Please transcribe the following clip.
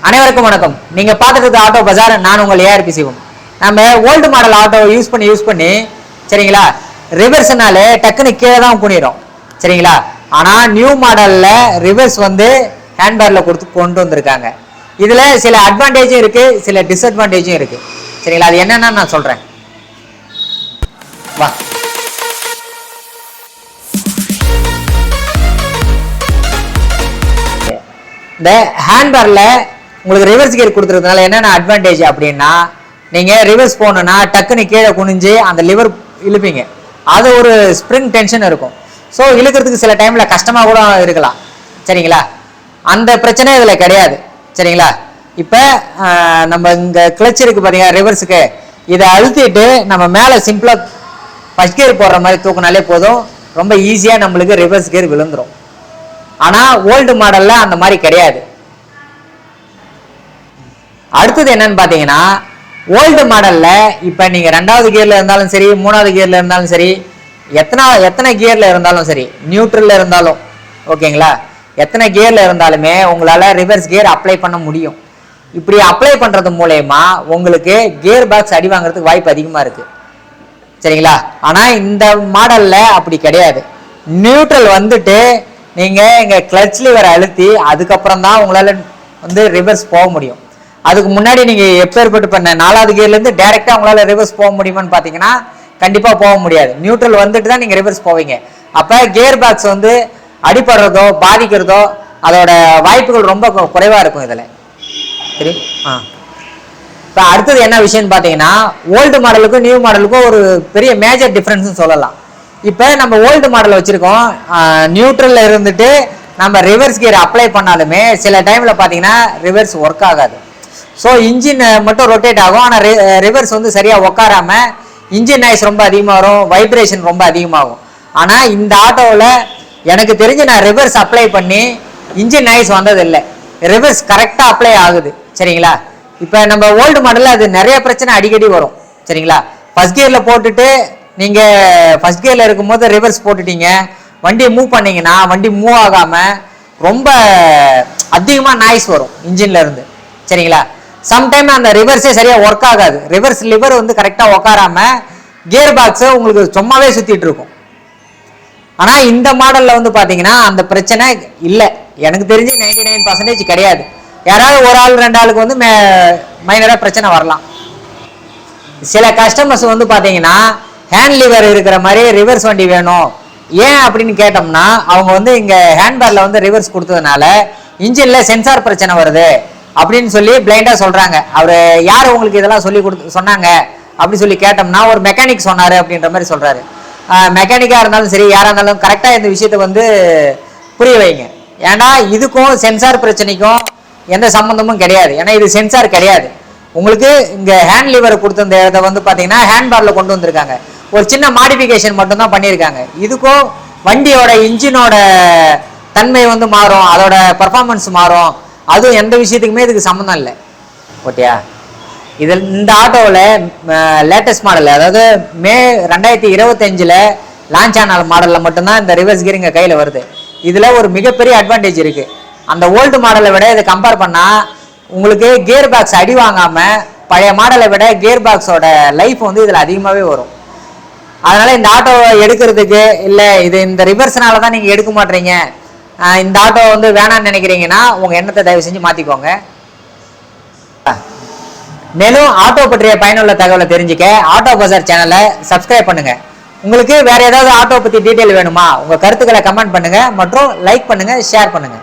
அனைவருக்கும் வணக்கம். நீங்க பார்த்துட்டு ஆட்டோ பஜார், நான் உங்கள் ஏஆர்பி சிவம். நம்ம ஓல்டு மாடல் ஆட்டோ யூஸ் பண்ணி சரிங்களா, ரிவர்ஸ்னாலே டக்குன்னு கீழே தான் குனிறோம் சரிங்களா. ஆனா நியூ மாடல்ல ரிவர்ஸ் வந்து ஹேண்ட்பேர்ல கொண்டு வந்திருக்காங்க. இதுல சில அட்வான்டேஜும் இருக்கு, சில டிஸ்அட்வான்டேஜும் இருக்கு சரிங்களா. அது என்னன்னு நான் சொல்றேன் வா. இந்த ஹேண்ட்பேர்ல உங்களுக்கு ரிவர்ஸ் கியர் கொடுத்துருக்கனால என்னென்ன அட்வான்டேஜ் அப்படின்னா, நீங்க ரிவர்ஸ் போகணும்னா டக்குன்னு கீழே குனிஞ்சு அந்த லிவர் இழுப்பீங்க. அது ஒரு ஸ்ப்ரிங் டென்ஷன் இருக்கும். ஸோ இழுக்கிறதுக்கு சில டைம்ல கஷ்டமா கூட இருக்கலாம் சரிங்களா. அந்த பிரச்சனை இதுல கிடையாது சரிங்களா. இப்ப நம்ம இங்க கிளச் இருக்கு பாத்தீங்க ரிவர்ஸுக்கு, இதை அழுத்திட்டு நம்ம மேல சிம்பிளா ஃபர்ஸ்ட் கியர் போடுற மாதிரி தூக்கினாலே போதும், ரொம்ப ஈஸியா நம்மளுக்கு ரிவர்ஸ் கியர் விழுந்துரும். ஆனா ஓல்டு மாடல்ல அந்த மாதிரி கிடையாது. அடுத்தது என்னன்னு பாத்தீங்கன்னா, ஓல்டு மாடல்ல இப்ப நீங்க 2வது கியர்ல இருந்தாலும் சரி, 3வது கியர்ல இருந்தாலும் சரி, எத்தனை கியர்ல இருந்தாலும் சரி, நியூட்ரல்ல இருந்தாலும் ஓகேங்களா, எத்தனை கியர்ல இருந்தாலுமே உங்களால ரிவர்ஸ் கியர் அப்ளை பண்ண முடியும். இப்படி அப்ளை பண்றது மூலயமா உங்களுக்கு கியர் பாக்ஸ் அடி வாங்குறதுக்கு வாய்ப்பு அதிகமா இருக்கு சரிங்களா. ஆனா இந்த மாடல்ல அப்படி கிடையாது. நியூட்ரல் வந்துட்டு நீங்க இங்க கிளச் லிவர் அழுத்தி அதுக்கப்புறம் தான் உங்களால வந்து ரிவர்ஸ் போக முடியும். அதுக்கு முன்னாடி நீங்க எப்பேற்பட்டு பண்ண 4வது கியர்ல இருந்து டைரக்டா உங்களால ரிவர்ஸ் போக முடியுமான்னு பாத்தீங்கன்னா கண்டிப்பா போக முடியாது. நியூட்ரல் வந்துட்டு தான் நீங்க ரிவர்ஸ் போவீங்க. அப்ப கியர் பாக்ஸ் வந்து அடிபடுறதோ பாதிக்கிறதோ அதோட வாய்ப்புகள் ரொம்ப குறைவா இருக்கும் இதுல சரி. இப்ப அடுத்தது என்ன விஷயம்னு பாத்தீங்கன்னா, ஓல்டு மாடலுக்கும் நியூ மாடலுக்கும் ஒரு பெரிய மேஜர் டிஃபரன்ஸ் சொல்லலாம். இப்ப நம்ம ஓல்டு மாடல் வச்சிருக்கோம், நியூட்ரல்ல இருந்துட்டு நம்ம ரிவர்ஸ் கியர் அப்ளை பண்ணாலுமே சில டைம்ல பாத்தீங்கன்னா ரிவர்ஸ் ஒர்க் ஆகாது. ஸோ இன்ஜின் மட்டும் ரொட்டேட் ஆகும், ஆனா ரிவர்ஸ் வந்து சரியா உட்காராம இன்ஜின் நாய்ஸ் ரொம்ப அதிகமாக வரும், வைப்ரேஷன் ரொம்ப அதிகமாகும். ஆனா இந்த ஆட்டோவில் எனக்கு தெரிஞ்சு நான் ரிவர்ஸ் அப்ளை பண்ணி இன்ஜின் நாய்ஸ் வந்தது இல்லை, ரிவர்ஸ் கரெக்டா அப்ளை ஆகுது சரிங்களா. இப்ப நம்ம ஓல்டு மாடல்ல அது நிறைய பிரச்சனை அடிக்கடி வரும் சரிங்களா. ஃபர்ஸ்ட் கியர்ல போட்டுட்டு நீங்க ஃபர்ஸ்ட் கியர்ல இருக்கும்போது ரிவர்ஸ் போட்டுட்டீங்க, வண்டியை மூவ் பண்ணீங்கன்னா வண்டி மூவ் ஆகாம ரொம்ப அதிகமா நாய்ஸ் வரும் இன்ஜின்ல இருந்து சரிங்களா. சம்டைம் அந்த ரிவர்ஸே சரியா ஒர்க் ஆகாது, ரிவர்ஸ் லிவர் வந்து கரெக்டா உட்காராம கியர் பாக்ஸ் உங்களுக்கு சும்மாவே சுத்திட்டு இருக்கும். ஆனா இந்த மாடல்ல வந்து பாத்தீங்கன்னா அந்த பிரச்சனை இல்லை, எனக்கு தெரிஞ்சு 99% கிடையாது. யாராவது ஒரு ஆள் 2 ஆளுக்கு வந்து மைனரா பிரச்சனை வரலாம். சில கஸ்டமர்ஸ் வந்து பாத்தீங்கன்னா ஹேண்ட் லிவர் இருக்கிற மாதிரி ரிவர்ஸ் வண்டி வேணும் ஏன் அப்படின்னு கேட்டோம்னா, அவங்க வந்து இங்க ஹேண்ட்பேர்ல வந்து ரிவர்ஸ் கொடுத்ததுனால இன்ஜின்ல சென்சார் பிரச்சனை வருது அப்படின்னு சொல்லி பிளைண்டா சொல்றாங்க. அவரு யார் உங்களுக்கு இதெல்லாம் சொல்லி சொன்னாங்க அப்படி சொல்லி கேட்டோம்னா, ஒரு மெக்கானிக் சொன்னாரு அப்படின்ற மாதிரி சொல்றாரு. மெக்கானிக்கா இருந்தாலும் சரி, யாரா இருந்தாலும் கரெக்டா இந்த விஷயத்த வந்து புரிய வைங்க. ஏன்னா இதுக்கும் சென்சார் பிரச்சனைக்கும் எந்த சம்பந்தமும் கிடையாது. ஏன்னா இது சென்சார் கிடையாது. உங்களுக்கு இங்க ஹேண்ட் லிவர் கொடுத்த இதை வந்து பாத்தீங்கன்னா ஹேண்ட் பார்ல கொண்டு வந்திருக்காங்க, ஒரு சின்ன மாடிஃபிகேஷன் மட்டும் தான் பண்ணியிருக்காங்க. இதுக்கும் வண்டியோட இன்ஜினோட தன்மை வந்து மாறும், அதோட பர்ஃபார்மன்ஸ் மாறும், அதுவும் எந்த விஷயத்துக்குமே இதுக்கு சம்மந்தம் இல்லை ஓகேயா. இதில் இந்த ஆட்டோவில் லேட்டஸ்ட் மாடல், அதாவது மே 2025 லான்ச் ஆன மாடலில் மட்டும்தான் இந்த ரிவர்ஸ் கியர் இங்கே கையில் வருது. இதில் ஒரு மிகப்பெரிய அட்வான்டேஜ் இருக்கு. அந்த ஓல்டு மாடலை விட இதை கம்பேர் பண்ணால் உங்களுக்கு கியர் பாக்ஸ் அடி வாங்காமல் பழைய மாடலை விட கியர் பாக்ஸோட லைஃப் வந்து இதில் அதிகமாகவே வரும். அதனால இந்த ஆட்டோவை எடுக்கிறதுக்கு இல்லை, இது இந்த ரிவர்ஸ்னால தான் நீங்கள் எடுக்க மாட்டீங்க, இந்த ஆட்டோ வந்து வேணான்னு நினைக்கிறீங்கன்னா உங்க எண்ணத்தை தயவு செஞ்சு மாத்திக்கோங்க. மேலும் ஆட்டோ பற்றிய பயனுள்ள தகவலை தெரிஞ்சுக்க ஆட்டோ பஜார் சேனலை சப்ஸ்கிரைப் பண்ணுங்க. உங்களுக்கு வேற ஏதாவது ஆட்டோ பத்தி டீட்டெயில் வேணுமா, உங்க கருத்துக்களை கமெண்ட் பண்ணுங்க மற்றும் லைக் பண்ணுங்க, ஷேர் பண்ணுங்க.